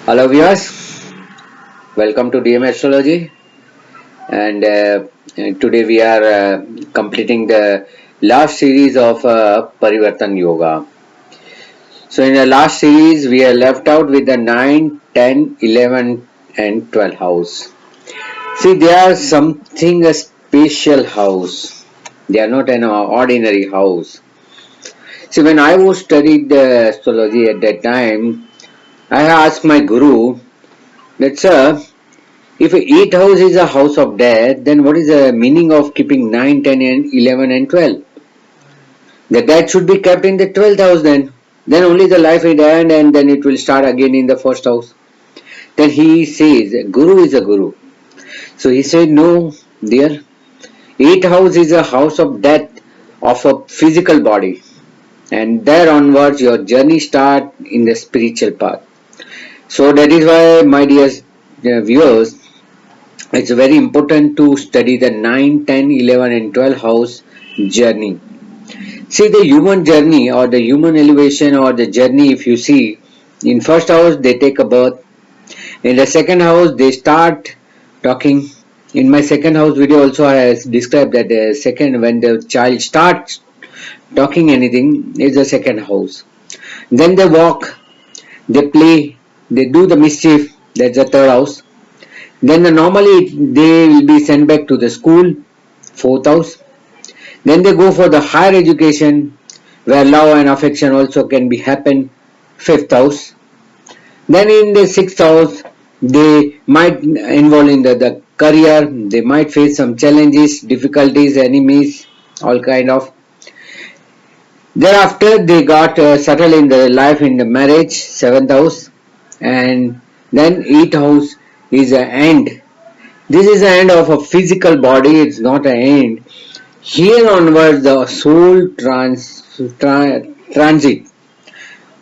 Hello viewers, welcome to DM Astrology, and today we are completing the last series of Parivartan Yoga. So in the last series we are left out with the 9, 10, 11 and 12 house. See, they are something a special house. They are not an ordinary house. See, when I was studied astrology at that time, I asked my guru that, sir, if 8th house is a house of death, then what is the meaning of keeping 9, 10 and 11 and 12? The death should be kept in the 12th house then. Then only the life will end and then it will start again in the first house. Then he says, Guru is a Guru. So he said, no, dear. 8th house is a house of death of a physical body. And there onwards your journey start in the spiritual path. So that is why, my dear viewers, it's very important to study the 9, 10, 11 and 12 house journey. See, the human journey or the human elevation or the journey, if you see, in first house they take a birth. In the second house they start talking. In my second house video also I have described that the second, when the child starts talking anything, is the second house. Then they walk, they play, they do the mischief, that's the third house. Then normally they will be sent back to the school, 4th house. Then they go for the higher education where love and affection also can be happen, 5th house. Then in the 6th house they might involve in the career, they might face some challenges, difficulties, enemies, all kind of. Thereafter they got settled in the life in the marriage, 7th house, and then 8th house is an end. This is the end of a physical body, it's not an end. Here onwards the soul transit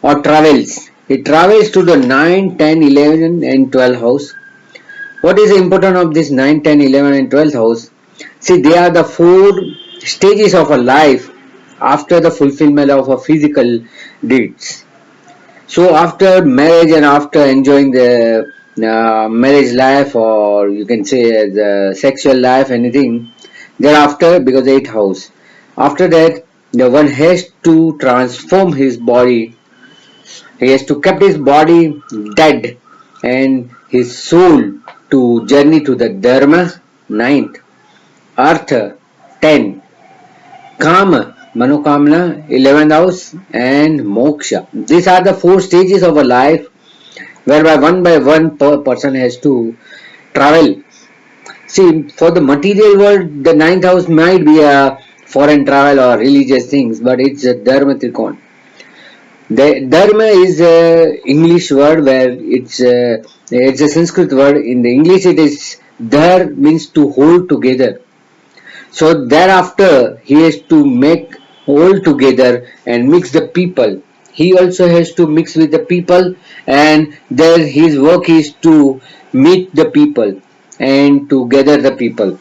or travels. It travels to the 9, 10, 11 and 12 house. What is the importance of this 9, 10, 11 and 12th house? See, they are the 4 stages of a life after the fulfillment of a physical deeds. So after marriage and after enjoying the marriage life, or you can say the sexual life, anything, thereafter, because 8th house, after that the one has to transform his body, he has to keep his body dead and his soul to journey to the Dharma, 9th, Artha, 10, Kama, Manokamna, 11th house, and Moksha. These are the 4 stages of a life whereby one by one person has to travel. See, for the material world, the 9th house might be a foreign travel or religious things, but it's a Dharma Trikon. The Dharma is a English word where it's a Sanskrit word. In the English, it is Dhar means to hold together. So thereafter, he has to make all together and mix the people. He also has to mix with the people, and there his work is to meet the people and to gather the people.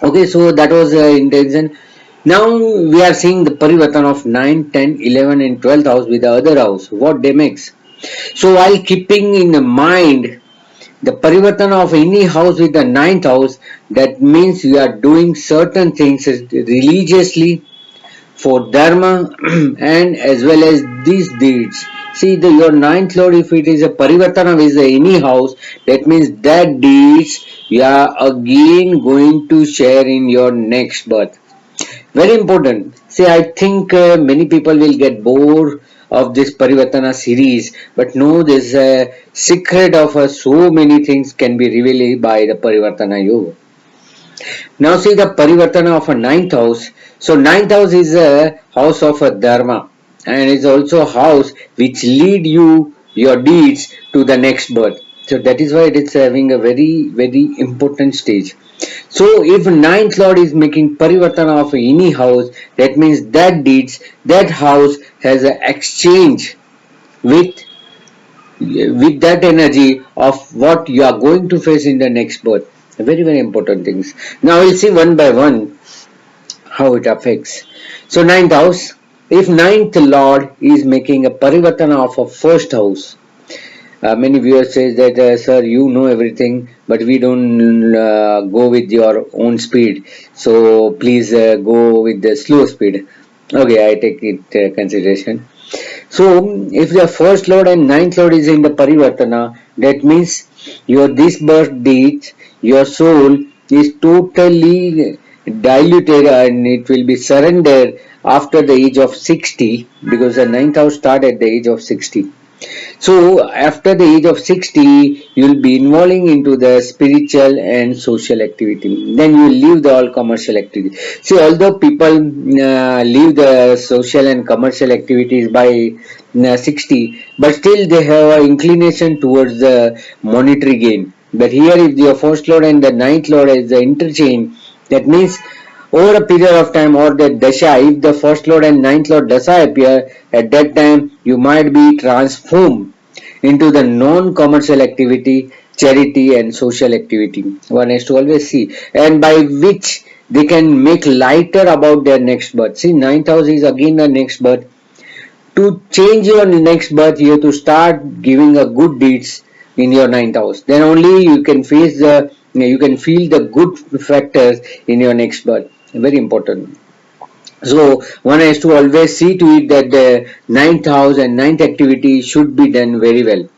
Okay, so that was the intention. Now we are seeing the Parivartan of 9, 10, 11 and 12th house with the other house, what they makes. So while keeping in mind the Parivartan of any house with the 9th house, that means you are doing certain things religiously for dharma and as well as these deeds. See, your 9th lord, if it is a Parivartana with any house, that means that deeds you are again going to share in your next birth. Very important. See, I think many people will get bored of this Parivartana series, but no, this secret of so many things can be revealed by the Parivartana Yoga. Now see the Parivartana of a 9th house. So 9th house is a house of a Dharma, and is also a house which lead you your deeds to the next birth. So that is why it is having a very important stage. So if 9th lord is making Parivartana of any house, that means that deeds, that house has an exchange with that energy of what you are going to face in the next birth. Very important things. Now we'll see one by one how it affects. So 9th house, if 9th lord is making a Parivartana of a first house, Many viewers say that, sir, you know everything, but we don't go with your own speed. So please go with the slow speed. Okay, I take it consideration. So if the first lord and ninth lord is in the Parivartana, that means your this birth date, your soul is totally diluted and it will be surrendered after the age of 60, because the ninth house start at the age of 60. So after the age of 60, you will be involving into the spiritual and social activity. Then you will leave the all commercial activity. See, although people leave the social and commercial activities by 60, but still they have an inclination towards the monetary gain. But here, if your first lord and the ninth lord is the interchange, that means over a period of time, or the dasha, if the first lord and ninth lord dasha appear, at that time you might be transformed into the non-commercial activity, charity and social activity. One has to always see, and by which they can make lighter about their next birth. See, ninth house is again the next birth. To change your next birth, you have to start giving a good deeds in your ninth house. Then only you can face the, you can feel the good factors in your next birth. Very important. So one has to always see to it that the ninth house and ninth activity should be done very well.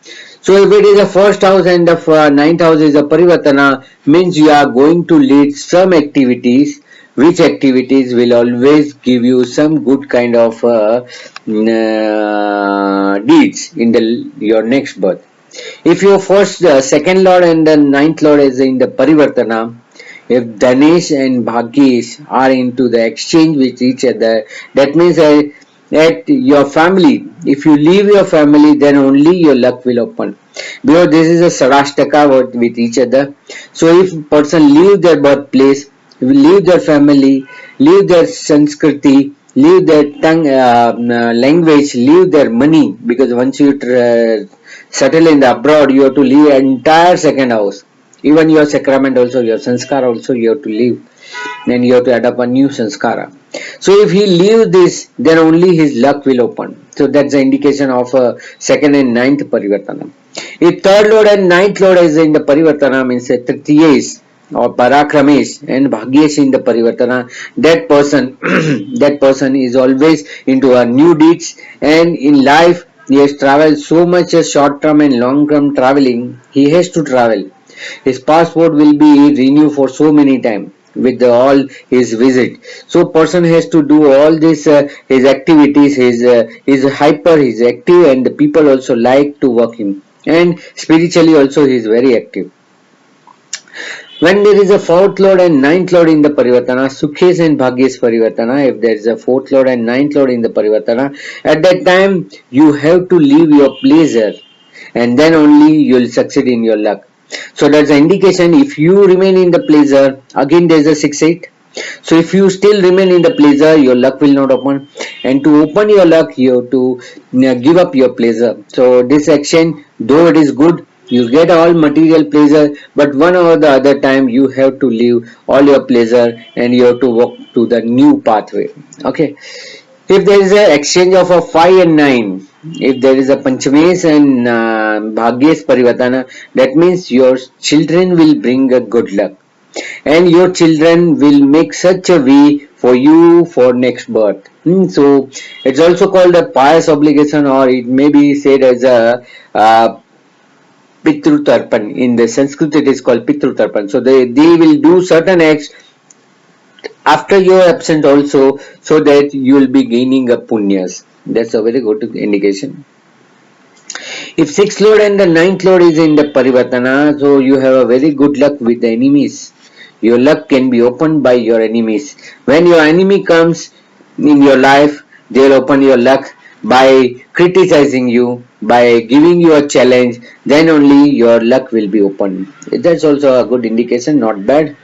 So if it is a first house and the ninth house is a Parivartana, means you are going to lead some activities, which activities will always give you some good kind of deeds in the your next birth. If your first, second lord and the ninth lord is in the Parivartana, if Dhanesh and Bhagyesh are into the exchange with each other, that means that your family, if you leave your family, then only your luck will open. Because this is a Sarashtaka with each other. So if person leave their birthplace, leave their family, leave their Sanskriti, leave their tongue, language, leave their money, because once you settle in the abroad, you have to leave entire second house. Even your sacrament also, your sanskara also you have to leave. Then you have to adopt a new sanskara. So if he leaves this, then only his luck will open. So that's the indication of a second and ninth Parivartana. If third lord and ninth lord is in the Parivartana, means Tritiyesh or Parakramesh and Bhagyesh in the Parivartana, that person that person is always into a new deeds, and in life he has traveled so much short term and long term traveling, he has to travel. His passport will be renewed for so many times with all his visit. So person has to do all this, his activities, his hyper, his active, and the people also like to work him. And spiritually also he is very active. When there is a fourth lord and ninth lord in the Parivartana, Sukhes and Bhagyesh Parivartana, if there is a fourth lord and ninth lord in the Parivartana, at that time you have to leave your pleasure, and then only you will succeed in your luck. So that's an indication. If you remain in the pleasure, again there is a 6-8. So if you still remain in the pleasure, your luck will not open. And to open your luck, you have to give up your pleasure. So this action, though it is good, you get all material pleasure, but one or the other time you have to leave all your pleasure and you have to walk to the new pathway. Okay. If there is an exchange of a 5 and 9, if there is a Panchamesh and Bhagyesh Parivartana, that means your children will bring a good luck. And your children will make such a way for you for next birth. So it's also called a pious obligation, or it may be said as a Pitru Tarpan. In the Sanskrit it is called Pitru Tarpan. So they will do certain acts after your absence also, so that you will be gaining a punyas. That's a very good indication. If sixth lord and the ninth lord is in the Parivartana, so you have a very good luck with the enemies. Your luck can be opened by your enemies. When your enemy comes in your life, they will open your luck by criticizing you, by giving you a challenge. Then only your luck will be opened. That's also a good indication, not bad.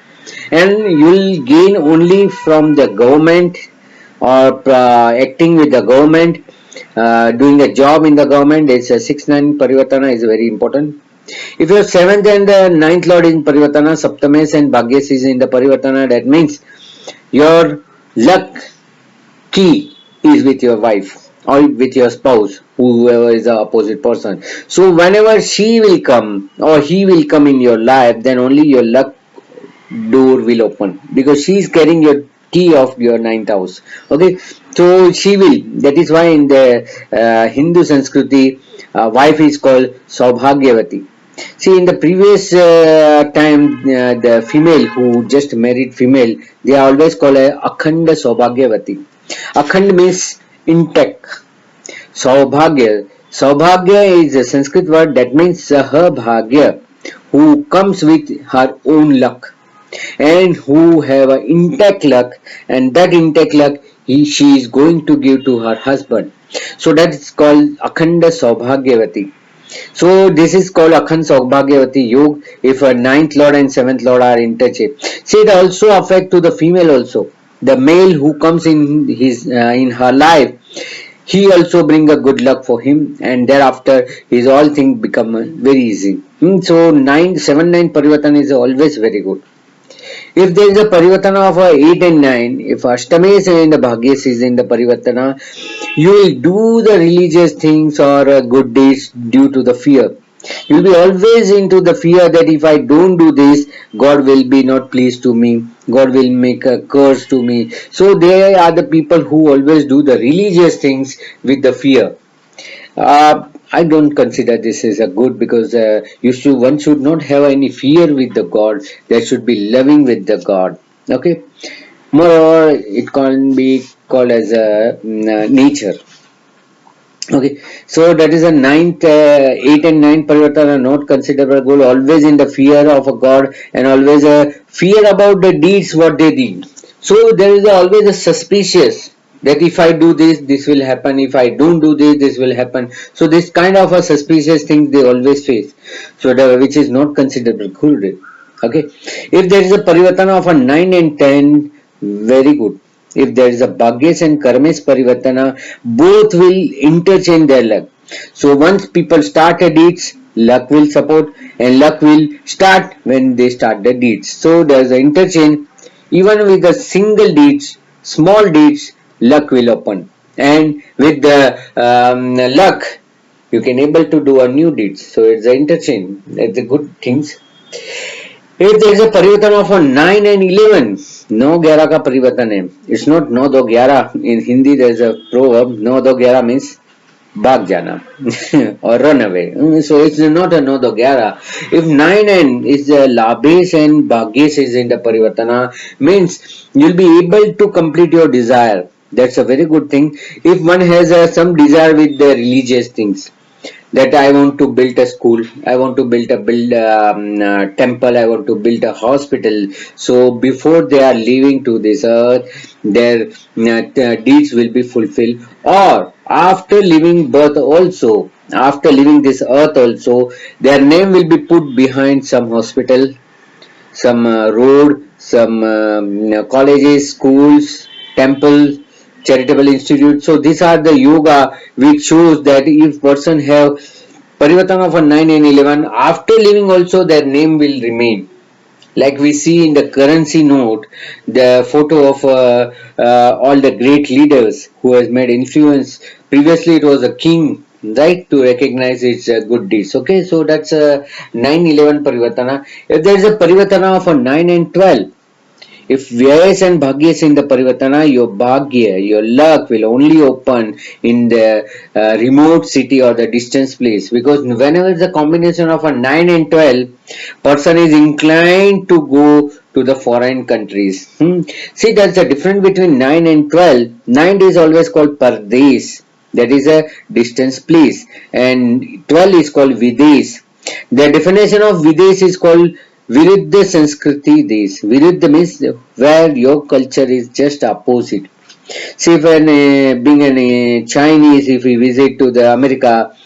And you will gain only from the government, or acting with the government, doing a job in the government. It's a 6-9 Parivartana is very important. If your 7th and the 9th lord in Parivartana, Saptamesh and Bhagyesh is in the Parivartana, that means your luck key is with your wife. or with your spouse, whoever is the opposite person. So whenever she will come or he will come in your life, then only your luck door will open, because she is carrying your key of your ninth house. Okay, so she will. That is why in the Hindu Sanskriti, wife is called Saubhagyavati. See, in the previous time, the female who just married female, they are always called a Akhanda Saubhagyavati. Akhand means intact. Saubhagya is a Sanskrit word that means her bhagya, who comes with her own luck and who have an intact luck, and that intact luck she is going to give to her husband. So that is called Akhanda Saubhagyavati. So this is called Akhand Saubhagyavati Yog if a ninth lord and seventh lord are interchanged. See, it also affect to the female also. The male who comes in his in her life, he also bring a good luck for him, and thereafter his all things become very easy. So 9 7 9 Parivartan is always very good. If there is a Parivartana of 8 and 9, if Ashtami is in the Bhagyas is in the Parivartana, you will do the religious things or good deeds due to the fear. You will be always into the fear that if I don't do this, God will be not pleased to me. God will make a curse to me. So they are the people who always do the religious things with the fear. I don't consider this as a good, because one should not have any fear with the God. There should be loving with the God. Okay. Moreover, it can be called as a nature. Okay, so that is a ninth, 8 and 9 Parivartana are not considered good. Always in the fear of a God, and always a fear about the deeds what they did. So there is always a suspicious that if I do this, this will happen. If I don't do this, this will happen. So this kind of a suspicious thing they always face. So which is not considered good. Okay, if there is a Parivartana of a 9 and 10, very good. If there is a Bhagyas and Karmes Parivartana, both will interchange their luck. So once people start a deeds, luck will support, and luck will start when they start the deeds. So there is an interchange. Even with the single deeds, small deeds, luck will open. And with the luck, you can able to do a new deeds. So it's an interchange. It's a good things. If there is a परिवर्तन of a 9 and 11, 9 11 का परिवर्तन है. It's not 9 2 11. In Hindi there is a proverb, 9 2 11 means भाग जाना or run away. So it's not a 9 2 11. If 9 and is Labhesh and Bhagyesh is in the Parivartana, means you'll be able to complete your desire. That's a very good thing. If one has some desire with the religious things, that I want to build a school, I want to build a temple, I want to build a hospital. So before they are leaving to this earth, their deeds will be fulfilled. Or after leaving birth also, after leaving this earth also, their name will be put behind some hospital, some road, some colleges, schools, temples, charitable institute. So these are the yoga which shows that if person have Parivartana of a 9 and 11, after leaving also their name will remain. Like we see in the currency note, the photo of all the great leaders who has made influence. Previously it was a king, right, to recognize its good deeds. Okay, so that's a 9 11 Parivartana. If there is a Parivartana of a 9 and 12, if Vyas and Bhagyas in the Parivartana, your Bhagya, your luck will only open in the remote city or the distance place, because whenever the combination of a 9 and 12, person is inclined to go to the foreign countries. See, that's the difference between 9 and 12. 9 is always called Pardesh, that is a distance place, and 12 is called Videsh. The definition of Videsh is called Viruddha Sanskriti Desh. Viruddha means where your culture is just opposite. See, when being a Chinese, if we visit to the America,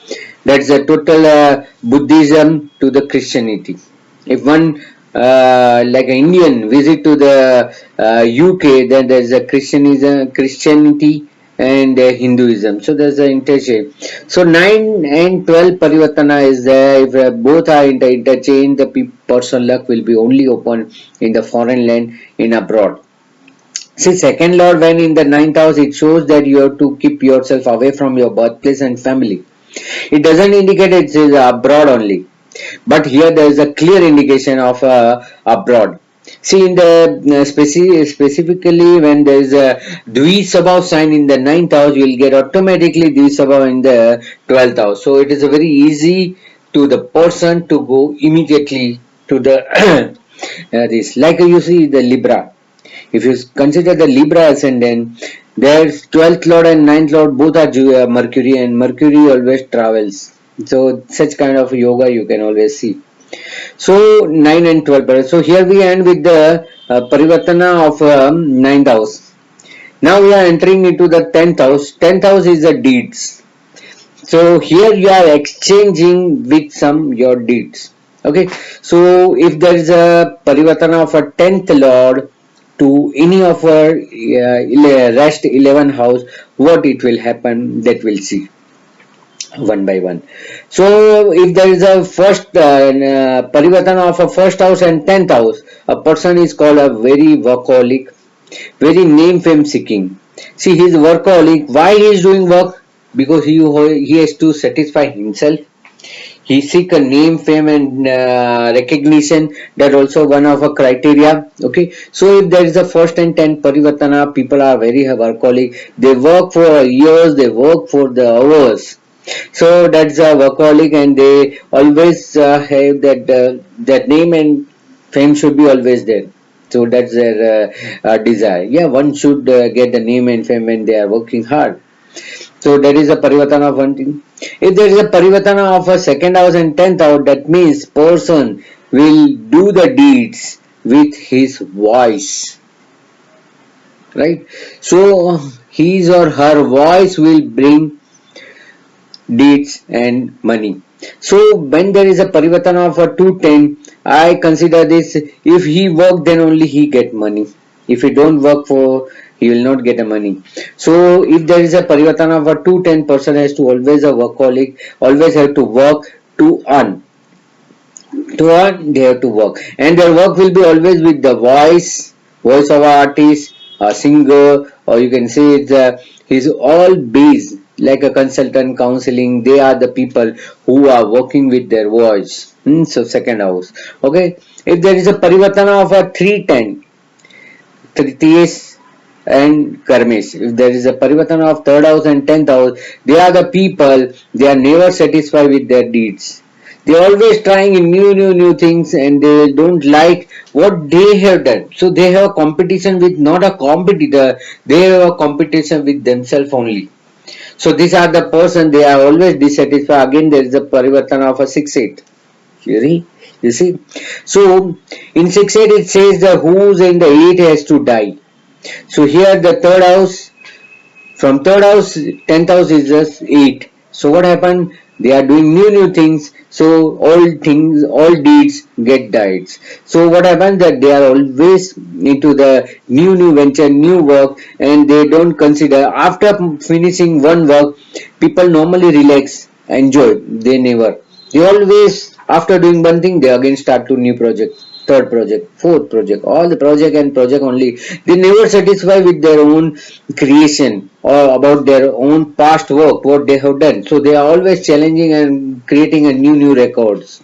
that's a total Buddhism to the Christianity. If one like an Indian visit to the UK, then there's a Christianity and Hinduism. So there's an interchange. So 9 and 12 Parivartana is there. If both are interchange, the person luck will be only open in the foreign land, in abroad. See, second lord when in the ninth house, it shows that you have to keep yourself away from your birthplace and family. It doesn't indicate it is abroad only, but here there is a clear indication of abroad. See, in the specifically when there is a Dvisabhav sign in the ninth house, you will get automatically Dvisabhav in the 12th house. So it is a very easy to the person to go immediately to the this. Like you see the Libra. If you consider the Libra ascendant, there's 12th lord and ninth lord both are Mercury, and Mercury always travels. So such kind of yoga you can always see. So 9 and 12. So here we end with the Parivartana of 9th house. Now we are entering into the 10th house. 10th house is the deeds. So here you are exchanging with some your deeds. Okay. So if there is a Parivartana of a 10th lord to any of our rest 11 house, what it will happen, that we'll see one by one. So if there is a first Parivartana of a first house and 10th house, a person is called a very workaholic, very name fame seeking. See, he is workaholic. Why he is doing work? Because he has to satisfy himself. He seek a name, fame, and recognition. That also one of a criteria. Okay, so if there is a first and 10th Parivartana, people are very workaholic. They work for years. They work for the hours. So that's a workaholic, and they always have that name and fame should be always there. So that's their desire. Yeah, one should get the name and fame when they are working hard. So that is a Parivartana of one thing. If there is a Parivartana of a second house and 10th house, that means person will do the deeds with his voice. Right? So his or her voice will bring deeds and money. So when there is a Parivartana of a 210, I consider this, if he work then only he get money. If he don't work for, he will not get a money. So if there is a Parivartana of a 210, person has to always a workaholic, always have to work to earn. To earn, they have to work. And their work will be always with the voice of an artist, a singer, or you can say it's he's all based like a consultant counseling. They are the people who are working with their voice. So second house. Okay. If there is a Parivartana of a 310, Tritiyesh and Karmesh. If there is a Parivartana of third house and 10th house, they are the people, they are never satisfied with their deeds. They are always trying in new things, and they don't like what they have done. So they have a competition with not a competitor, they have a competition with themselves only. So these are the person, they are always dissatisfied. Again, there is a Parivartana of a 6-8. You see? So in 6-8 it says the who's in the 8 has to die. So here the third house, from third house, 10th house is just 8. So what happened? They are doing new things. So all things, all deeds get died. So what happens that they are always into the new venture, new work, and they don't consider after finishing one work, people normally relax, enjoy. They never. They always after doing one thing, they again start to new project, third project, fourth project, all the project and project only. They never satisfy with their own creation or about their own past work, what they have done. So they are always challenging and creating a new records.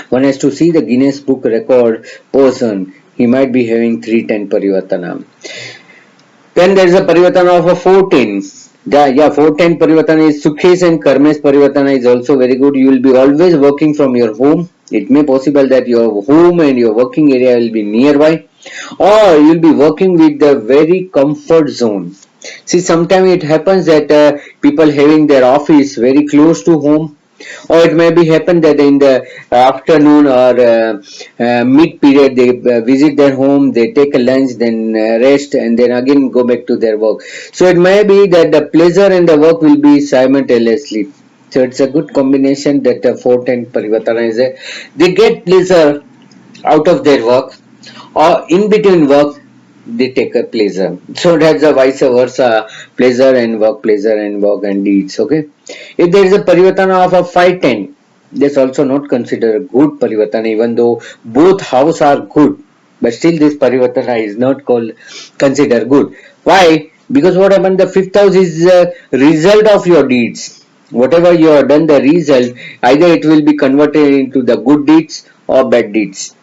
One has to see the Guinness Book record person. He might be having 310 Parivartana. Then there is a Parivartana of a 14. Yeah, 410 Parivartana is Sukhesh and Karmesh Parivartana is also very good. You will be always working from your home. It may possible that your home and your working area will be nearby, or you will be working with the very comfort zone. See, sometimes it happens that people having their office very close to home, or it may be happen that in the afternoon or mid period they visit their home, they take a lunch, then rest, and then again go back to their work. So it may be that the pleasure and the work will be simultaneously. So it's a good combination that 410 Parivartana is there. They get pleasure out of their work, or in between work they take a pleasure. So that's a vice versa, pleasure and work and deeds. Okay. If there is a Parivartana of a 510, that's also not considered a good Parivartana, even though both houses are good. but still this Parivartana is not called considered good. Why? Because what happened, the fifth house is the result of your deeds. Whatever you have done, the result, either it will be converted into the good deeds or bad deeds,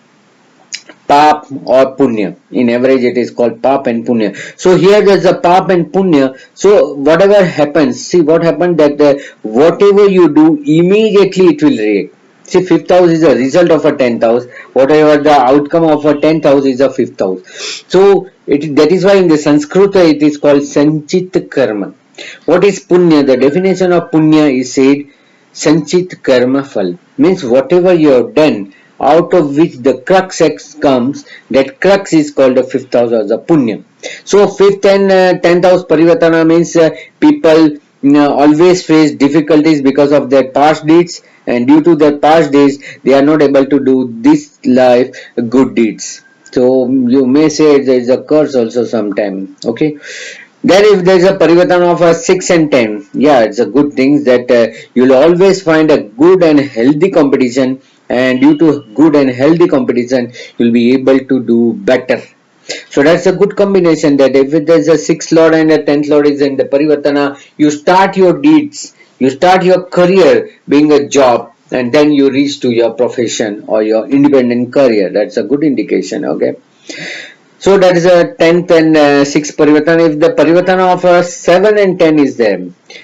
pap or punya. In average it is called pap and punya. So here there's a pap and punya. So whatever happens, see what happened, that whatever you do, immediately it will react. See, fifth house is a result of a 10th house. Whatever the outcome of a 10th house is a fifth house. So that is why in the Sanskrit it is called sanchit karma. What is punya? The definition of punya is said sanchit karma fal, means whatever you have done, out of which the crux comes, that crux is called the fifth house or the punya. So fifth and 10th house Parivartana means people always face difficulties because of their past deeds, and due to their past deeds they are not able to do this life good deeds. So you may say there is a curse also sometime. Okay. Then if there is a Parivartana of a 6 and 10, yeah, it's a good thing that you'll always find a good and healthy competition, and due to good and healthy competition, you'll be able to do better. So that's a good combination, that if there's a 6th Lord and a 10th Lord is in the Parivartana, you start your deeds, you start your career being a job, and then you reach to your profession or your independent career. That's a good indication, okay. So that is a 10th and 6th Parivartana. If the Parivartana of 7 and 10 is there,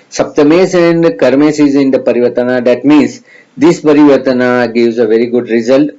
Saptamesh and Karmesh is in the Parivartana, that means this Parivartana gives a very good result.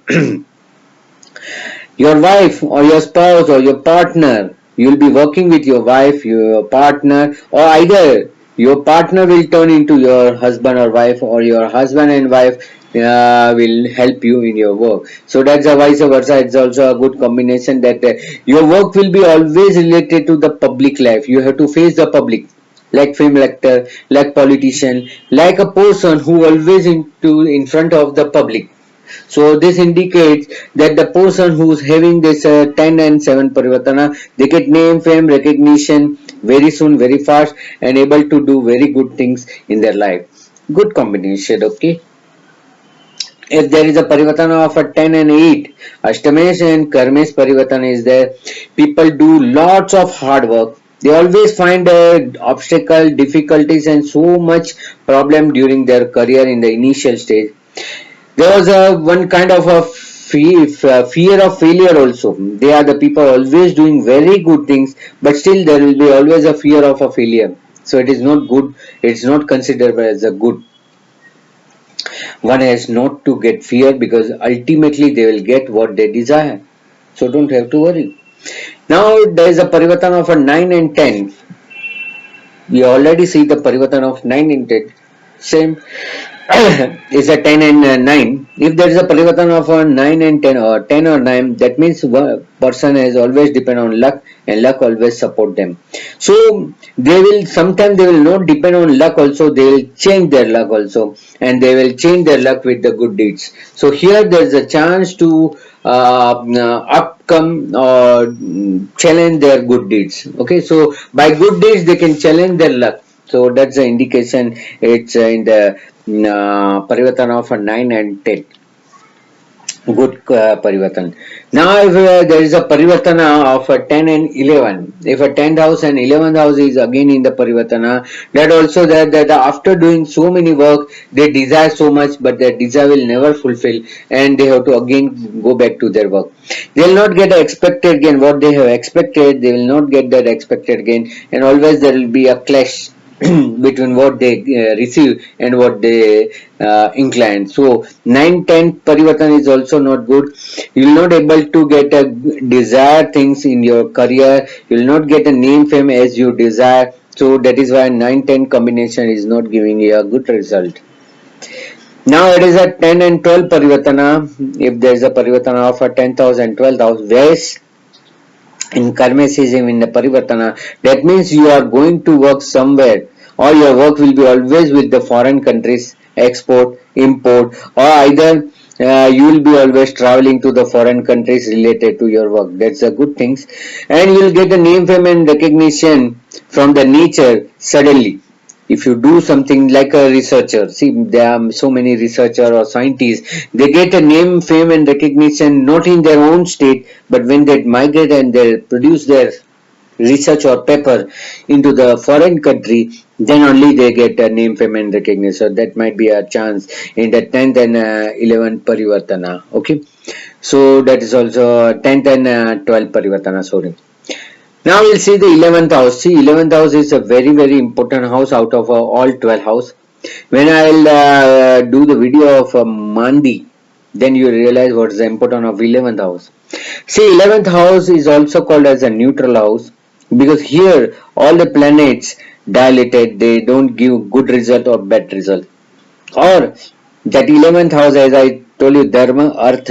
Your wife or your spouse or your partner, you will be working with your wife, your partner, or either your partner will turn into your husband or wife, or your husband and wife will help you in your work. So that's a vice versa. It's also a good combination, that your work will be always related to the public life. You have to face the public, like film actor, like politician, like a person who always in front of the public. So this indicates that the person who's having this 10 and 7 Parivartana, they get name, fame, recognition very soon, very fast, and able to do very good things in their life. Good combination, okay. If there is a Parivartana of a 10 and 8, Ashtamesh and Karmesh Parivartana is there, people do lots of hard work. They always find obstacle, difficulties and so much problem during their career in the initial stage. There was one kind of a fear of failure also. They are the people always doing very good things, but still there will be always a fear of a failure. So it is not good. It's not considered as a good. One has not to get fear, because ultimately they will get what they desire. So don't have to worry. Now there is a Parivartana of a 9 and 10. We already see the Parivartana of 9 and 10. Same is a 10 and 9. If there is a Parivartana of a 9 and 10, or 10 or 9, that means one person has always depend on luck, and luck always support them. So they will, sometimes they will not depend on luck also, they will change their luck also, and they will change their luck with the good deeds. So here there is a chance to upcome or challenge their good deeds. Okay, so by good deeds they can challenge their luck. So that's the indication. It's in the Parivartana of a 9 and 10. Good Parivartan. Now if there is a Parivartana of a 10 and 11, if a 10th house and 11th house is again in the Parivartana, that also that after doing so many work, they desire so much, but their desire will never fulfill, and they have to again go back to their work. They will not get the expected gain. What they have expected, they will not get that expected gain, and always there will be a clash between what they receive and what they incline. So 9-10 Parivartan is also not good. You will not able to get a desired things in your career. You will not get a name fame as you desire. So that is why 9-10 combination is not giving you a good result. Now it is a 10 and 12 Parivartana. If there is a Parivartana of a 10th house and 12th house, whereas in Karmesism in the Parivartana, that means you are going to work somewhere, or your work will be always with the foreign countries, export, import, or either you will be always traveling to the foreign countries related to your work. That's a good things, and you will get the name, fame, and recognition from the nature suddenly. If you do something like a researcher, see, there are so many researcher or scientists, they get a name, fame and recognition not in their own state, but when they migrate and they produce their research or paper into the foreign country, then only they get a name, fame and recognition. So that might be a chance in the 10th and 11th Parivartana. Okay, so that is also 10th and 12th Parivartana, sorry. Now we'll see the 11th house. See, 11th house is a very very important house out of all 12 house. When I'll do the video of Mandi, then you realize what is the importance of 11th house. See, 11th house is also called as a neutral house because here all the planets dilated, they don't give good result or bad result. Or that 11th house, as I told you, Dharma, Earth.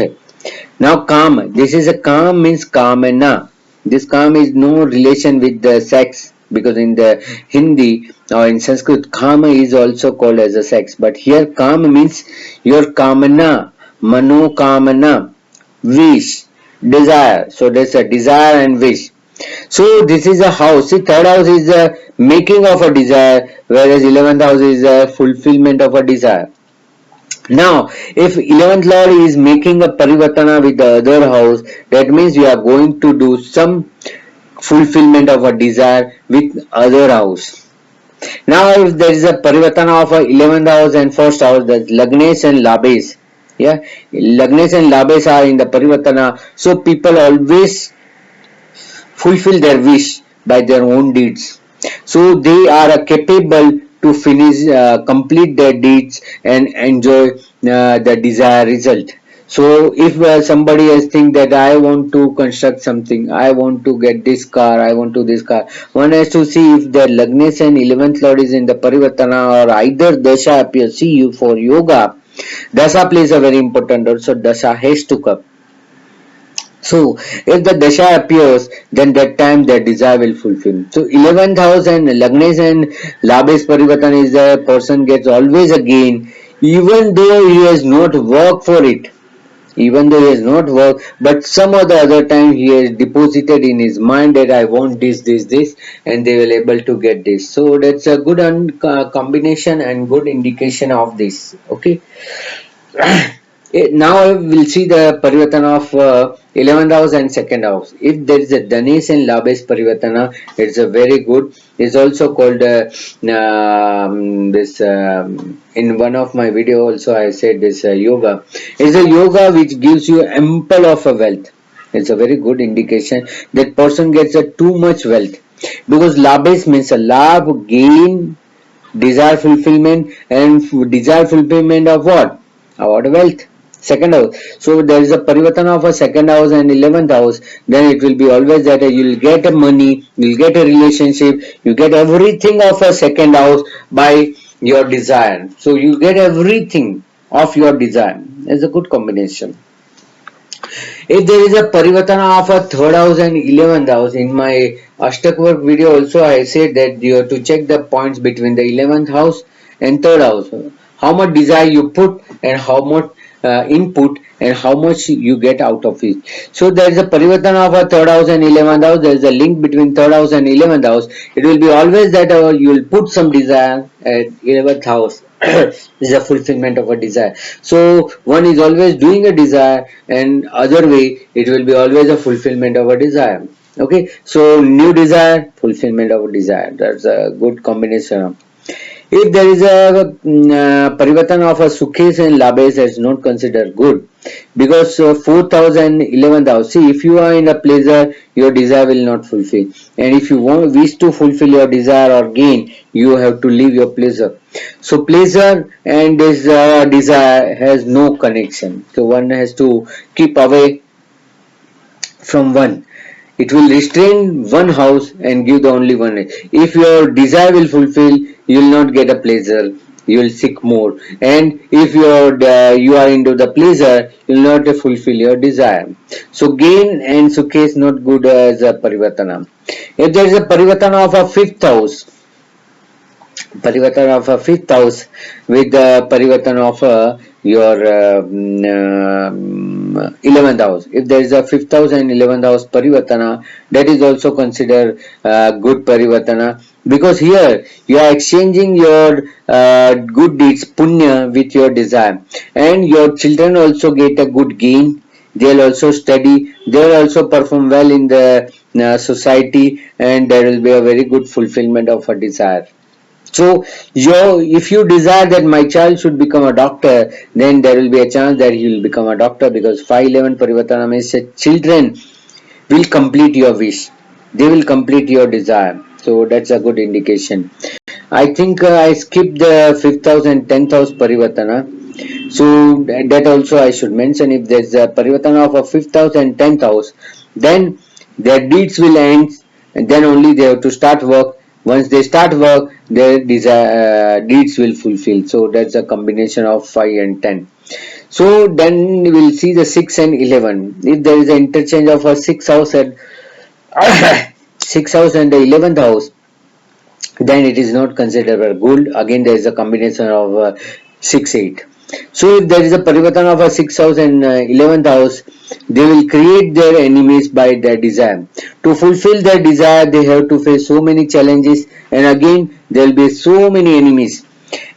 Now calm, this is a calm means kamana. This calm is no relation with the sex, because in the Hindi or in Sanskrit kama is also called as a sex, but here calm means your kamana, mano kamana, wish, desire. So there's a desire and wish. So this is a house. See, third house is the making of a desire, whereas 11th house is the fulfillment of a desire. Now, if 11th Lord is making a parivartana with the other house, that means you are going to do some fulfillment of a desire with other house. Now, if there is a parivartana of a 11th house and first house, that's Lagnesh and Labes. Yeah, Lagnesh and Labes are in the parivartana, so people always fulfill their wish by their own deeds. So they are capable to finish, complete their deeds and enjoy the desired result. So if somebody has think that I want to construct something, I want to get this car, I want to this car, one has to see if the Lagnesh and 11th Lord is in the Parivartana or either Dasha appears. See, you for yoga, Dasha plays a very important role, so Dasha has to come. So, if the dasha appears, then that time their desire will fulfill. So, 11th house and Lagnesh and Labes Parivartan is the person gets always a gain, even though he has not worked for it. Even though he has not worked, but some or the other time he has deposited in his mind that I want this, and they will able to get this. So, that's a good combination and good indication of this. Okay. Now we'll see the Parivartana of 11th house and second house. If there is a Dhanesh and Labes Parivartana, it's a very good. It's also called this in one of my video also I said this yoga. It's a yoga which gives you ample of a wealth. It's a very good indication that person gets a too much wealth, because Labes means a lab, gain, desire fulfillment, and desire fulfillment of what? About wealth. Second house. So there is a parivartana of a second house and 11th house. Then it will be always that you will get a money, you will get a relationship, you get everything of a second house by your desire. So you get everything of your desire. It's a good combination. If there is a parivartana of a third house and 11th house, in my Ashtak work video also I said that you have to check the points between the 11th house and third house. How much desire you put and how much input and how much you get out of it. So there is a parivartana of a third house and 11th house. There is a link between third house and 11th house. It will be always that you will put some desire at 11th house. This is a fulfillment of a desire. So one is always doing a desire, and other way it will be always a fulfillment of a desire. Okay, so new desire, fulfillment of a desire. That's a good combination. If there is a parivartana of a Sukhes and Labes, is not considered good, because 4th house and 11th house. See, if you are in a pleasure, your desire will not fulfill, and if you wish to fulfill your desire or gain, you have to leave your pleasure. So pleasure and this desire has no connection. So one has to keep away from one. It will restrain one house and give the only one. If your desire will fulfill, you will not get a pleasure. You will seek more. And if you are into the pleasure, you will not fulfill your desire. So gain and sukha is not good as a parivartana. If there is a parivartana of a fifth house, Parivartan of a fifth house with the Parivartan of your 11th house. If there is a fifth house and 11th house Parivartana, that is also considered good Parivartana, because here you are exchanging your good deeds, punya, with your desire, and your children also get a good gain. They'll also study, they'll also perform well in the society, and there will be a very good fulfillment of a desire. So, if you desire that my child should become a doctor, then there will be a chance that he will become a doctor, because 511 Parivartana means that children will complete your wish. They will complete your desire. So that's a good indication. I think I skipped the 5th house and 10th house Parivartana. So that also I should mention. If there's a Parivartana of a 5th house and 10th house, then their deeds will end, and then only they have to start work. Once they start work, their deeds will fulfill. So that's a combination of 5 and 10. So then we will see the 6 and 11. If there is an interchange of a 6th house and 6th house and the 11th house, then it is not considered good. Again, there is a combination of 6 8. So if there is a parivartan of a 6th house and 11th house, they will create their enemies by their desire. To fulfill their desire, they have to face so many challenges, and again there will be so many enemies.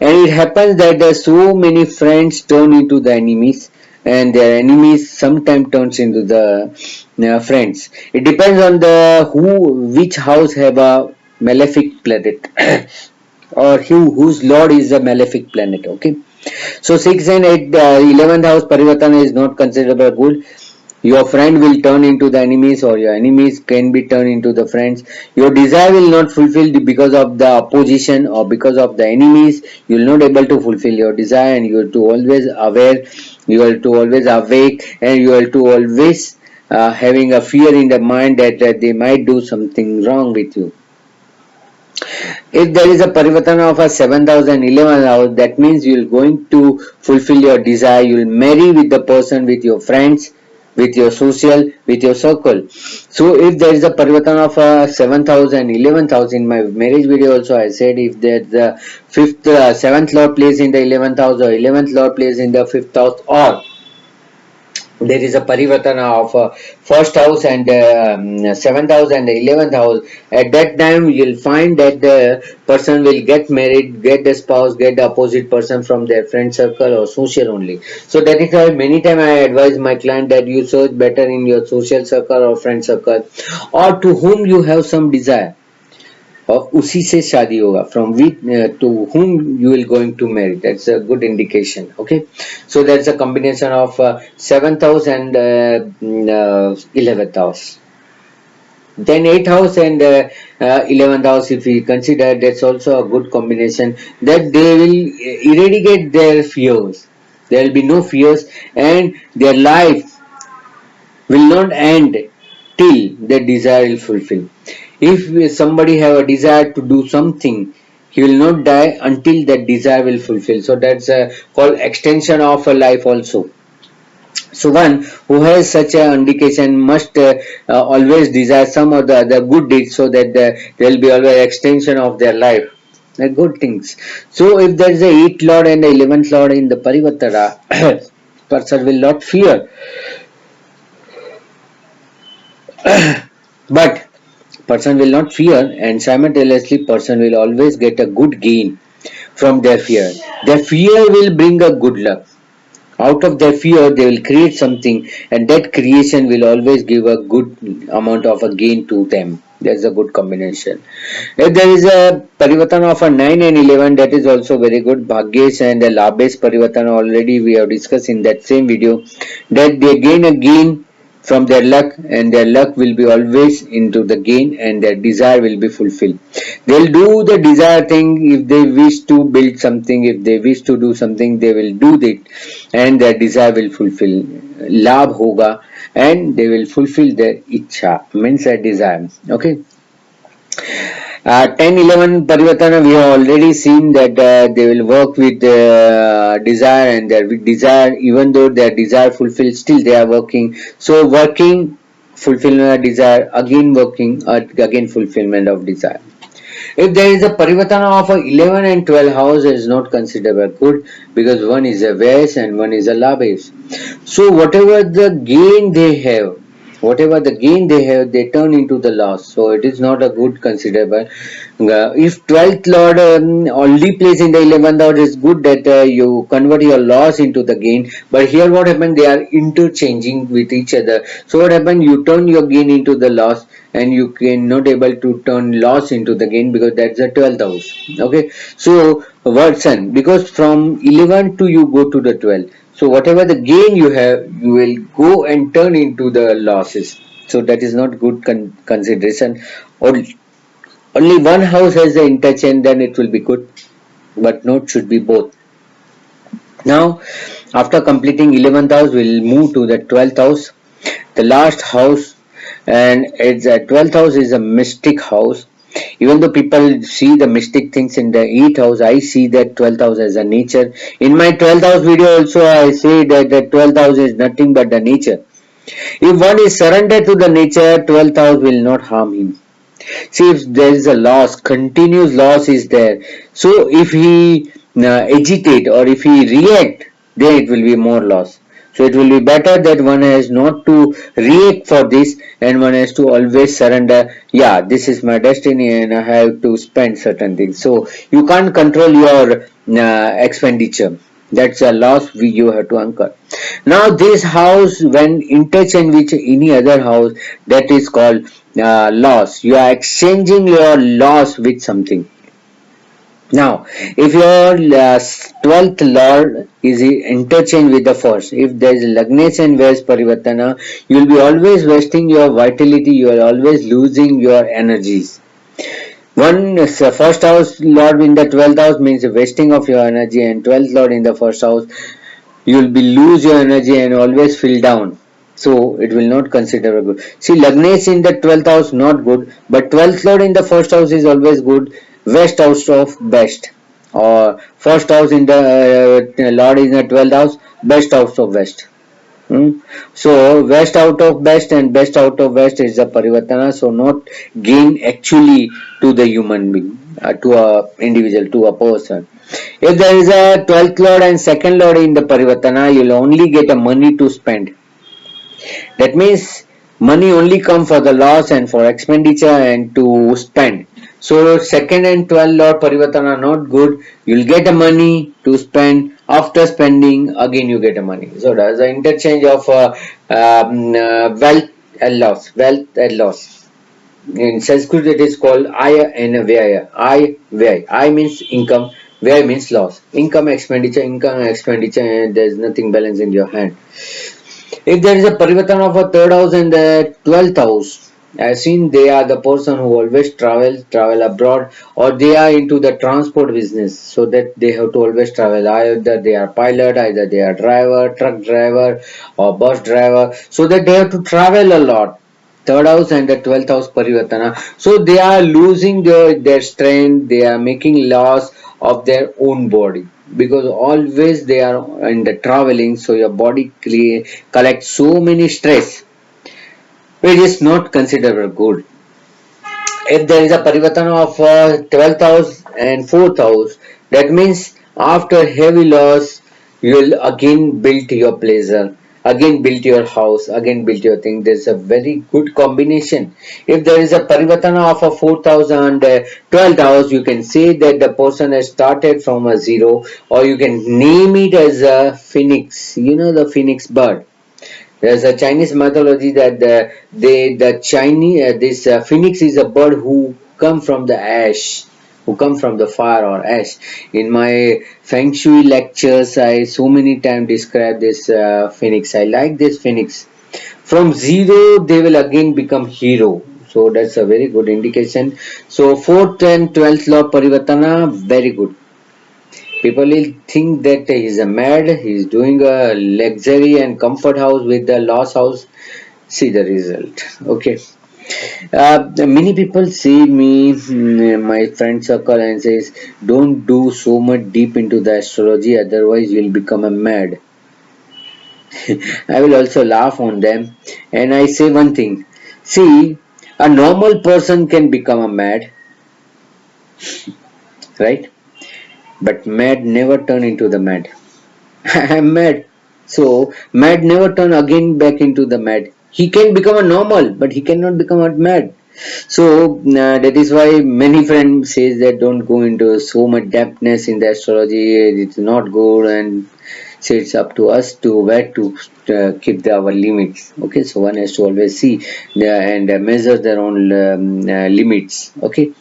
And it happens that so many friends turn into the enemies, and their enemies sometimes turns into the friends. It depends on the which house have a malefic planet or whose lord is a malefic planet. Okay, so 6 and 8 11th house parivartana is not considered good. Your friend will turn into the enemies, or your enemies can be turned into the friends. Your desire will not fulfill because of the opposition or because of the enemies. You will not able to fulfill your desire, and you have to always aware, you have to always awake, and you have to always having a fear in the mind that they might do something wrong with you. If there is a parivartana of a 7th house and 11th house, that means you are going to fulfill your desire. You will marry with the person, with your friends, with your social, with your circle. So if there is a parivartana of a 7th house and 11th house, in my marriage video also I said, if there is a 7th lord plays in the 11th house, or 11th lord plays in the 5th house, or there is a parivartana of first house and 7th house and 11th house. At that time you'll find that the person will get married, get the spouse, get the opposite person from their friend circle or social only. So that is why many times I advise my client that you search better in your social circle or friend circle, or to whom you have some desire, और उसी से शादी होगा, from which to whom you will going to marry. That's a good indication. Okay, so that's a combination of 7th house and 11th house. Then 8th house and 11th house, if we consider, that's also a good combination, that they will eradicate their fears. There will be no fears, and their life will not end till the desire will fulfill. If somebody have a desire to do something, he will not die until that desire will fulfill. So that's called extension of a life also. So one who has such an indication must always desire some of the other good deeds, so that there will be always extension of their life. Good things. So if there is a 8th lord and the 11th lord in the Parivartana, person will not fear. But person will not fear, and simultaneously person will always get a good gain from their fear. Their fear will bring a good luck. Out of their fear they will create something, and that creation will always give a good amount of a gain to them. That's a good combination. If there is a parivartana of a 9 and 11, that is also very good. Bhagyesh and the Labhesh parivartana already we have discussed in that same video, that they gain a gain from their luck, and their luck will be always into the gain, and their desire will be fulfilled. They'll do the desire thing. If they wish to build something, if they wish to do something, they will do it, and their desire will fulfill. Labh hoga, and they will fulfill their ichha, means their desire. Okay. 10 11 Parivartana, we have already seen that they will work with desire, and their desire, even though their desire fulfilled, still they are working. So fulfillment of desire, again working, again fulfillment of desire. If there is a parivartana of a 11 and 12 house, is not considered good, because one is a vase and one is a labesh. So whatever the gain they have, they turn into the loss. So it is not a good considerable. If 12th Lord only place in the 11th Lord, is good that you convert your loss into the gain. But here what happened, they are interchanging with each other. So what happened, you turn your gain into the loss, and you can not able to turn loss into the gain, because that's the 12th house. Okay, so Watson, because from 11 to you go to the 12, so whatever the gain you have, you will go and turn into the losses. So that is not good consideration. Only one house has the interchange, then it will be good, but not should be both. Now, after completing 11th house, we'll move to the 12th house, the last house, and it's a 12th house is a mystic house. Even though people see the mystic things in the 8th house, I see that 12th house as a nature. In my 12th house video also, I say that the 12th house is nothing but the nature. If one is surrendered to the nature, 12th house will not harm him. See, if there is a loss, continuous loss is there. So if he agitate or if he react, then it will be more loss. So it will be better that one has not to react for this, and one has to always surrender. Yeah, this is my destiny and I have to spend certain things. So you can't control your expenditure. That's a loss you have to incur. Now this house, when interchange with any other house, that is called loss. You are exchanging your loss with something. Now, if your 12th lord is interchanged with the first, if there is Lagnesh and Vase Parivartana, you will be always wasting your vitality, you are always losing your energies. One first house lord in the 12th house means wasting of your energy, and 12th lord in the first house, you will be lose your energy and always feel down. So it will not consider good. See, Lagnesh in the 12th house not good, but 12th lord in the first house is always good. West house of best, or first house in the lord in the 12th house, best house of west. Hmm. So west out of best and best out of west is the parivartana. So not gain actually to the human being, to a individual, to a person. If there is a 12th lord and second lord in the parivartana, you will only get a money to spend. That means money only come for the loss and for expenditure and to spend. So second and 12 lord parivartana are not good. You'll get a money to spend. After spending, again you get a money. So there's an interchange of wealth and loss. Wealth and loss. In Sanskrit, it is called Aya and Vyaya. I means income. Vyaya means loss. Income expenditure, and there is nothing balance in your hand. If there is a parivartana of a third house and the 12th house, as seen they are the person who always travel abroad, or they are into the transport business, so that they have to always travel. Either they are pilot, either they are driver, truck driver, or bus driver, so that they have to travel a lot. Third house and the 12th house parivartana. So they are losing their strength, they are making loss of their own body, because always they are in the traveling, so your body collects so many stress, which is not considered good. If there is a parivartana of 12th house and 4th house, that means after heavy loss, you will again build your pleasure, again build your house, again build your thing. There's a very good combination. If there is a parivartana of a 4th house and 12th house, you can say that the person has started from a zero, or you can name it as a phoenix. You know the phoenix bird. There's a Chinese mythology that the Chinese this phoenix is a bird who come from the ash, who come from the fire or ash. In my feng shui lectures, I so many times describe this phoenix. I like this phoenix. From zero, they will again become hero. So that's a very good indication. So fourth and 12th law parivartana, very good. People will think that he's a mad, he's doing a luxury and comfort house with the loss house. See the result. Okay. Many people see me, my friend circle, and says, don't do so much deep into the astrology, otherwise you'll become a mad. I will also laugh on them, and I say one thing. See, a normal person can become a mad, right? But mad never turn into the mad. I am mad. So mad never turn again back into the mad. He can become a normal, but he cannot become a mad. So that is why many friends says that don't go into so much depthness in the astrology. It's not good, and so it's up to us to where to keep our limits. Okay, so one has to always see and measure their own limits. Okay.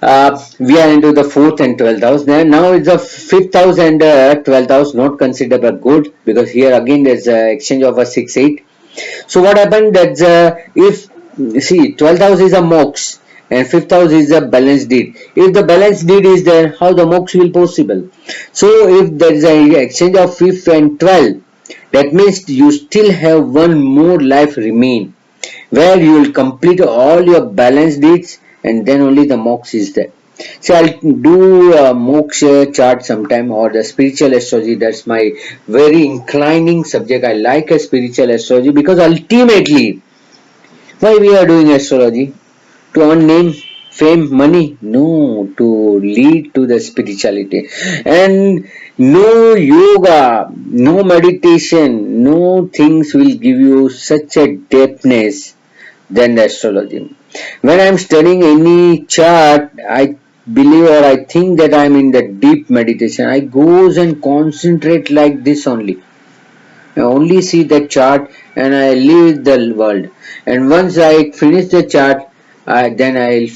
We are into the 4th and 12th house. Now it's the 5th house and 12th house not considered a good, because here again there's a exchange of a 6-8. So what happened that if see 12th house is a mox and 5th house is a balanced deed. If the balanced deed is there, how the mox will possible? So if there is a exchange of 5th and 12, that means you still have one more life remain, where you will complete all your balance deeds, and then only the mox is there. So I'll do a moksha chart sometime, or the spiritual astrology. That's my very inclining subject. I like a spiritual astrology because ultimately, why we are doing astrology? To earn name, fame, money? No, to lead to the spirituality. And no yoga, no meditation, no things will give you such a depthness than the astrology. When I'm studying any chart, I believe or I think that I'm in the deep meditation. I goes and concentrate like this only. I only see the chart and I leave the world. And once I finish the chart, then I'll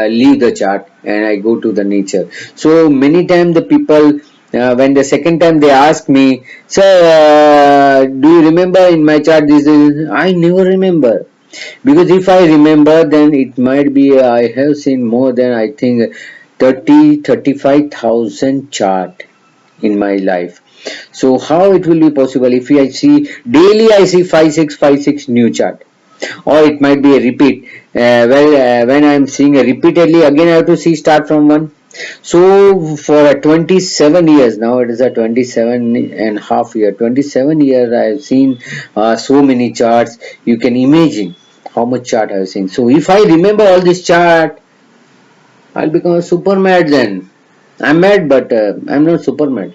leave the chart and I go to the nature. So many times the people, when the second time they ask me, sir, do you remember in my chart this is? I never remember. Because if I remember, then it might be I have seen more than I think 35,000 chart in my life. So how it will be possible if I see daily I see 5656 new chart, or it might be a repeat. When I am seeing a repeatedly, again I have to see start from one. So for a 27 years now, it is a 27 and half year. 27 years I have seen so many charts. You can imagine how much chart I have seen. So if I remember all this chart, I'll become a super mad then. I'm mad, but I'm not super mad.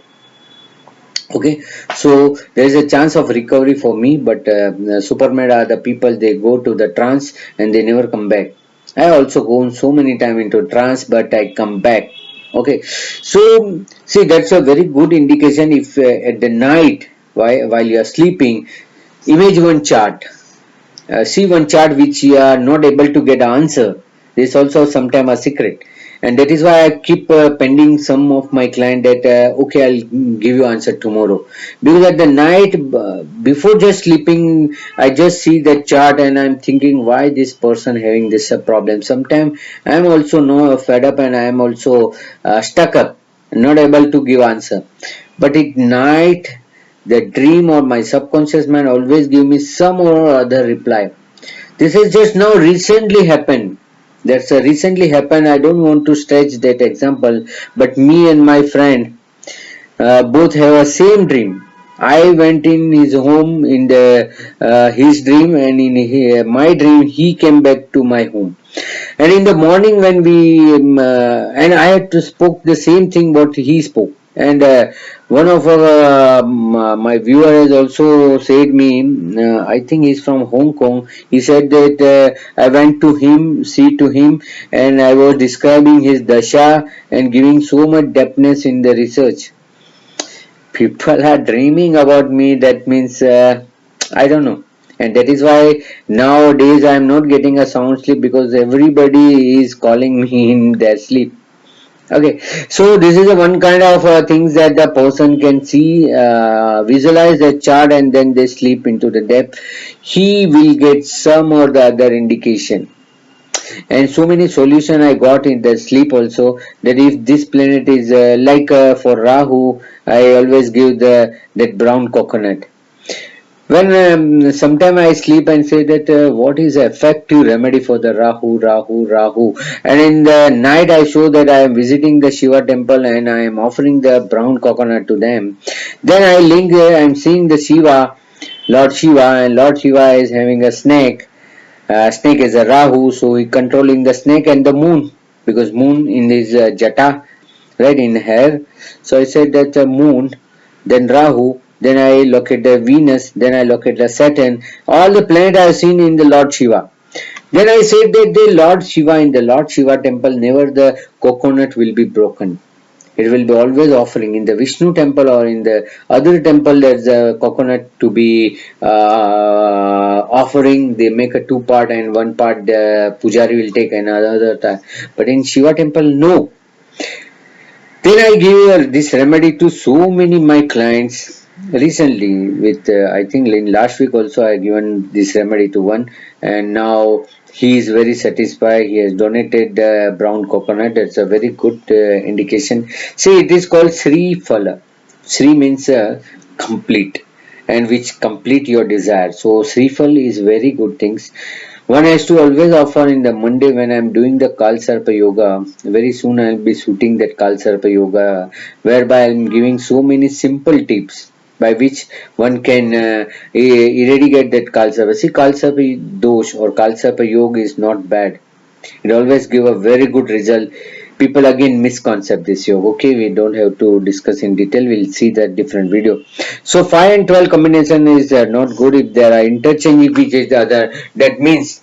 Okay, so there is a chance of recovery for me, but supermed are the people, they go to the trance and they never come back. I also go so many time into trance, but I come back. Okay, so see, that's a very good indication. If at the night, while you are sleeping, image one chart, see one chart which you are not able to get an answer. This also sometimes a secret, and that is why I keep pending some of my client that okay, I'll give you answer tomorrow, because at the night before just sleeping I just see that chart and I'm thinking why this person having this problem. Sometimes I am also no fed up and I am also stuck up, not able to give answer. But at night the dream or my subconscious mind always give me some or other reply. This has just now recently happened. That's a recently happened. I don't want to stretch that example, but me and my friend both have a same dream. I went in his home in the his dream, and in my dream he came back to my home. And in the morning when we and I had to spoke the same thing what he spoke. And one of our my viewer has also said me, I think he's from Hong Kong. He said that I went to him, see to him, and I was describing his dasha and giving so much depthness in the research. People are dreaming about me. That means I don't know, and that is why nowadays I am not getting a sound sleep, because everybody is calling me in their sleep. Okay, so this is a one kind of things that the person can see, visualize the chart, and then they sleep into the depth. He will get some or the other indication. And so many solution I got in the sleep also, that if this planet is like for Rahu, I always give the that brown coconut. When sometime I sleep and say that what is the effective remedy for the Rahu, and in the night I show that I am visiting the Shiva temple and I am offering the brown coconut to them. Then I link, I am seeing the Shiva, Lord Shiva, and Lord Shiva is having a snake. Snake is a Rahu, so he controlling the snake and the moon. because moon in this jata, right, in hair. So I said that the moon, then Rahu, then I locate the Venus, then I locate the Saturn, all the planets I have seen in the Lord Shiva. Then I said that the Lord Shiva, in the Lord Shiva temple, never the coconut will be broken. It will be always offering. In the Vishnu temple or in the other temple, there's a coconut to be offering. They make a two part, and one part the pujari will take another time. But in Shiva temple, no. Then I give this remedy to so many my clients recently. With I think in last week also I given this remedy to one, and now he is very satisfied. He has donated brown coconut. That's a very good indication. See, it is called Sri Phala. Sri means complete, and which complete your desire. So Sri Phal is very good things. One has to always offer in the Monday when I'm doing the Kalsarpa Yoga. Very soon I'll be shooting that Kalsarpa Yoga, whereby I'm giving so many simple tips by which one can eradicate that Kalsarpa. See, Kalsarpa dosh or Kalsarpa Yoga is not bad. It always give a very good result. People again misconcept this yoga. Okay, we don't have to discuss in detail. We'll see that different video. So 5 and 12 combination is not good if there are interchanging with each other. That means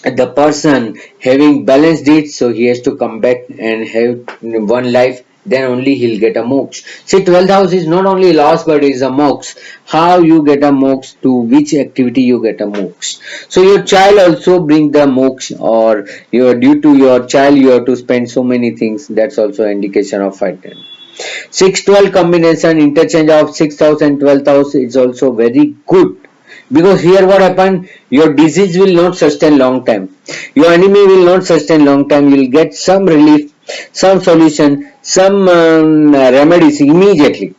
the person having balanced it, so he has to come back and have one life, then only he'll get a moksha. See, 12th house is not only loss but is a moksha. How you get a moksha, to which activity you get a moksha. So your child also bring the moksha, or your due to your child you have to spend so many things. That's also an indication of 5-10. 6-12 combination, interchange of 6th house and 12th house is also very good, because here what happened, your disease will not sustain long time, your enemy will not sustain long time. You will get some relief, some solution, some remedies immediately.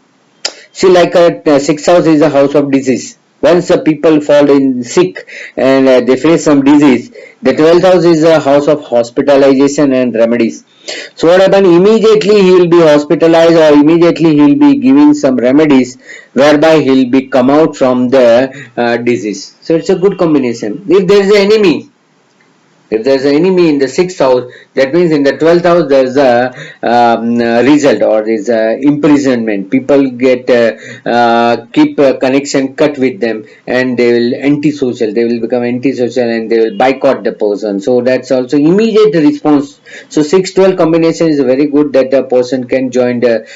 See, like a sixth house is a house of disease. Once the people fall in sick and they face some disease, the 12th house is a house of hospitalization and remedies. So what happened? Immediately he will be hospitalized, or immediately he will be giving some remedies whereby he will be come out from the disease. So it's a good combination. If there is an enemy, if there is an enemy in the sixth house, that means in the 12th house there is a result, or there is a imprisonment. People get keep a connection cut with them, and they will antisocial. They will become antisocial and they will boycott the person. So that's also immediate response. So 6-12 combination is very good, that a person can join the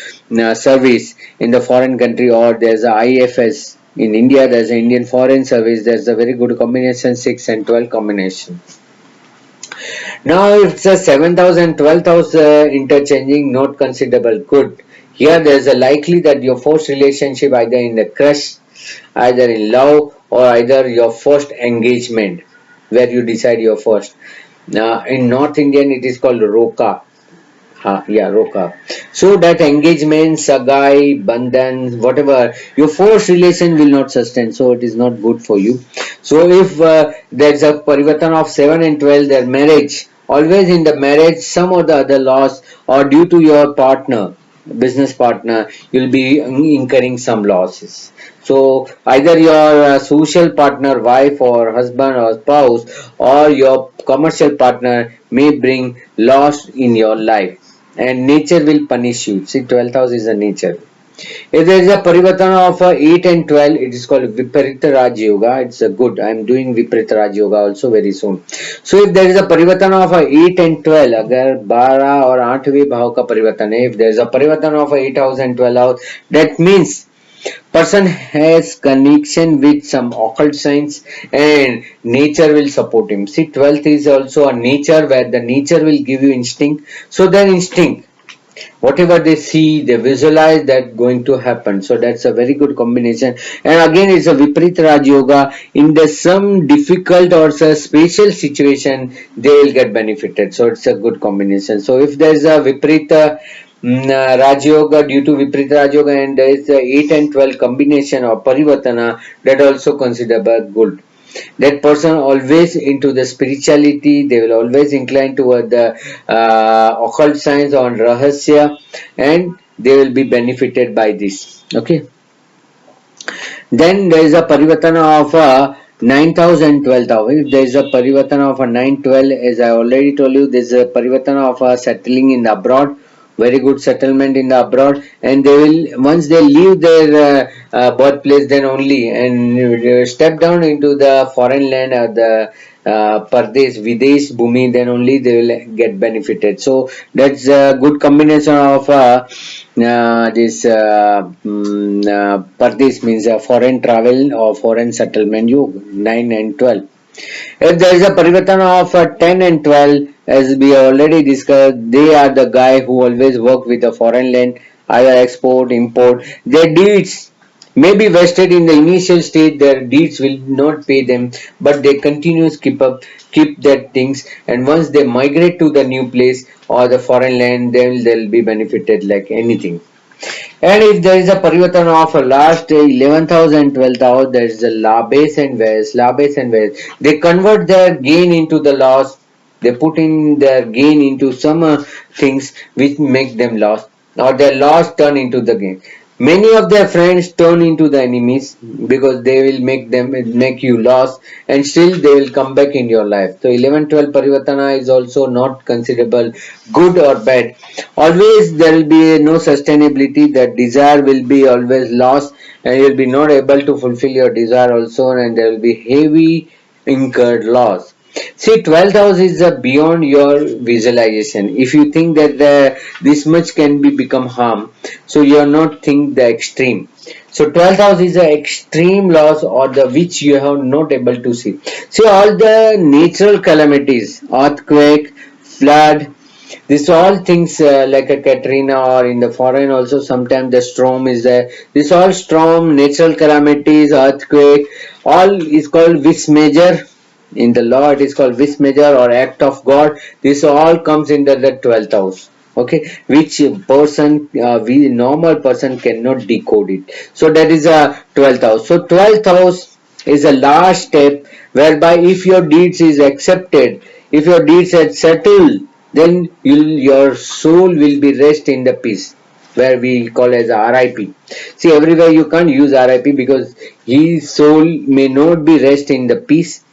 service in the foreign country, or there's a IFS. In India, there's an Indian Foreign Service. There's a very good combination, 6 and 12 combination. Now if the 7th house and 12th house interchanging, not considerable good. Here there is a likely that your first relationship, either in the crush, either in love, or either your first engagement, where you decide your first. Now in North Indian it is called Roka. Roka. So that engagement, sagai, bandhan, whatever, your forced relation will not sustain. So it is not good for you. So if there's a parivartan of 7 and 12, their marriage, always in the marriage, some or the other loss, or due to your partner, business partner, you'll be incurring some losses. So either your social partner, wife or husband or spouse, or your commercial partner may bring loss in your life, and nature will punish you. See, 12th house is a nature. If there is a parivartan of 8 and 12, it is called Viparita Raj Yoga. It's a good. I am doing Viparita Raj Yoga also very soon. So if there is a parivartan of 8 and 12, अगर 12 और 8वें भाव का परिवर्तन है, if there is a parivartan of 8 house and 12 house, that means person has connection with some occult science, and nature will support him. See, 12th is also a nature, where the nature will give you instinct. So then instinct, whatever they see, they visualize that going to happen. So that's a very good combination. And again, it's a Viparita Raj Yoga. In the some difficult or special situation, they will get benefited. So it's a good combination. So if there's a Viparita Raj Yoga, due to Viparita Raj Yoga, and there is a 8 and 12 combination or Parivartana, that also considered good. That person always into the spirituality, they will always incline toward the occult science on rahasya, and they will be benefited by this. Okay, then there is a parivartana of 9th house and 12th house. If there is a Parivartan of a 9, 12, as I already told you, there is a Parivartan of a settling in the abroad, very good settlement in the abroad, and they will, once they leave their birthplace, then only, and step down into the foreign land or the Pardesh, Videsh Bhumi, then only they will get benefited. So that's a good combination of this Pardesh means foreign travel or foreign settlement, you 9 and 12. If there is a Parivartan of 10 and 12, as we already discussed, they are the guy who always work with the foreign land, either export, import. Their deeds may be vested in the initial stage, their deeds will not pay them, but they continue to keep their things, and once they migrate to the new place or the foreign land, then they'll be benefited like anything. And if there is a Parivartan of a last 11th house and 12th house, there is a base and wares, base and wares. They convert their gain into the loss. They put in their gain into some things which make them loss, or their loss turn into the gain. Many of their friends turn into the enemies because they will make you lost, and still they will come back in your life. So 11, 12 Parivartana is also not considerable good or bad. Always there will be no sustainability. That desire will be always lost, and you will be not able to fulfill your desire also, and there will be heavy incurred loss. See, 12th house is beyond your visualization. If you think that this much can be become harm, so you are not think the extreme. So 12th house is the extreme loss or the which you have not able to see. See, all the natural calamities, earthquake, flood, these all things like a Katrina, or in the foreign also sometimes the storm is there. This all storm, natural calamities, earthquake, all is called wish major. In the law it is called wish major or act of God. This all comes under the 12th house. Okay, which person we normal person cannot decode it. So that is a 12th house. So 12th house is a last step whereby if your deeds is accepted, if your deeds are settled, then your soul will be rest in the peace, where we call as RIP. See, everywhere you can't use RIP because his soul may not be rest in the peace.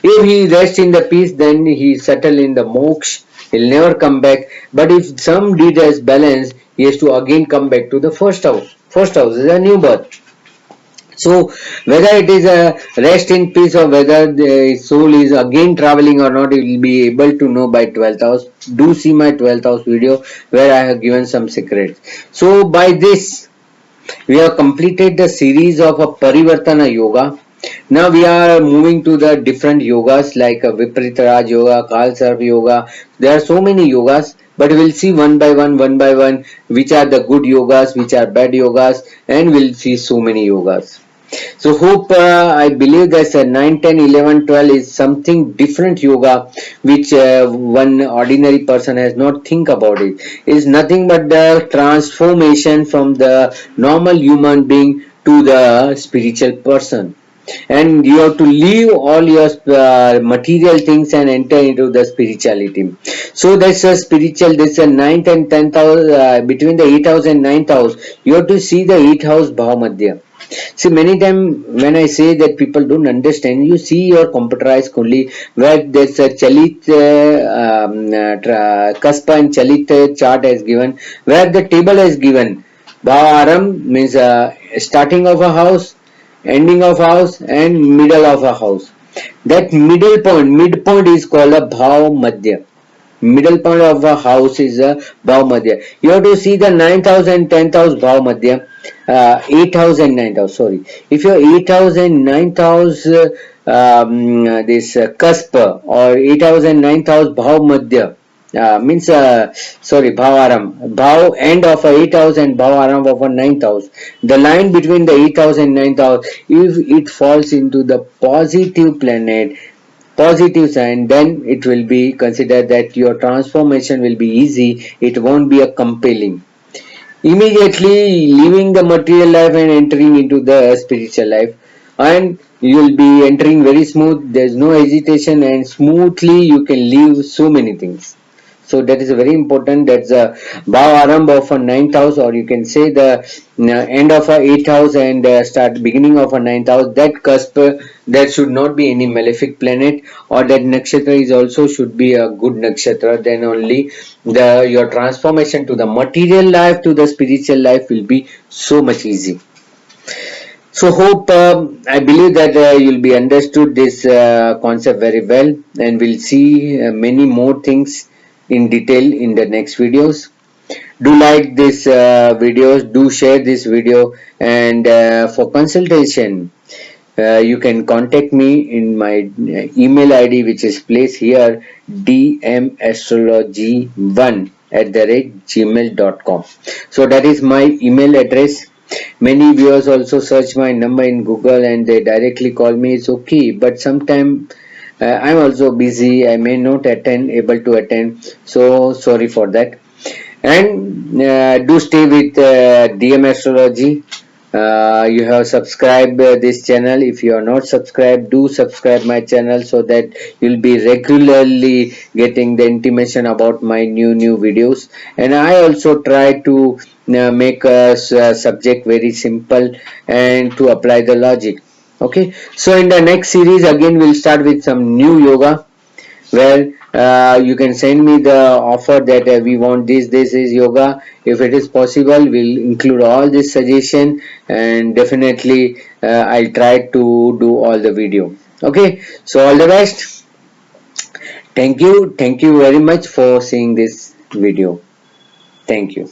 If he rests in the peace, then he settle in the moksha. He'll never come back. But if some deed has balance, he has to again come back to the first house. First house is a new birth. So whether it is a rest in peace or whether the soul is again traveling or not, you will be able to know by 12th house. Do see my 12th house video where I have given some secrets. So by this, we have completed the series of a Parivartana Yoga. Now we are moving to the different yogas like Viparita Raj Yoga, Kalsarv Yoga. There are so many yogas, but we'll see one by one, which are the good yogas, which are bad yogas, and we'll see so many yogas. So hope I believe that 9, 10, 11, 12 is something different yoga which one ordinary person has not think about it. Is nothing but the transformation from the normal human being to the spiritual person, and you have to leave all your material things and enter into the spirituality. So that's a spiritual, that's a 9th and 10th house, between the 8th house and 9th house you have to see the 8th house bhavamadhya. See, many times when I say that people don't understand, you see your computerized only where there's a Chalit Kaspa and Chalit chart is given, where the table is given. Bhavaram means starting of a house, ending of house, and middle of a house. That midpoint is called a Bhav Madhya. Middle point of a house is a Bhav Madhya. You have to see the 9th house and 10th house Bhav Madhya. 8th house and 9th house, sorry. If your 8th house and 9th house this cusp or 8th house and 9th house Bhav Madhya, means sorry, Bhavaram, Bhav end of a 8th house and Bhavaram of a 9th house. The line between the 8th house and 9th house, if it falls into the positive planet, positive sign, then it will be considered that your transformation will be easy. It won't be a compelling. Immediately leaving the material life and entering into the spiritual life, and you will be entering very smooth. There's no hesitation, and smoothly you can leave so many things. So that is very important. That's the Bhav Arambha of a ninth house, or you can say the end of a eighth house and start beginning of a ninth house. That cusp, there should not be any malefic planet, or that nakshatra is also should be a good nakshatra. Then only your transformation to the material life to the spiritual life will be so much easy. So hope I believe that you'll be understood this concept very well, and we'll see many more things in detail in the next videos. Do like this videos, do share this video, and for consultation you can contact me in my email ID, which is placed here, dmastrology1@gmail.com. So that is my email address. Many viewers also search my number in Google and they directly call me. It's okay, but sometimes I'm also busy. I may not able to attend. So sorry for that. And do stay with DM Astrology. You have subscribed this channel. If you are not subscribed, do subscribe my channel so that you'll be regularly getting the intimation about my new videos. And I also try to make a subject very simple and to apply the logic. Okay, so in the next series again we'll start with some new yoga where you can send me the offer that we want this is yoga. If it is possible, we'll include all this suggestion, and definitely I'll try to do all the video. Okay, so all the best. Thank you very much for seeing this video. Thank you.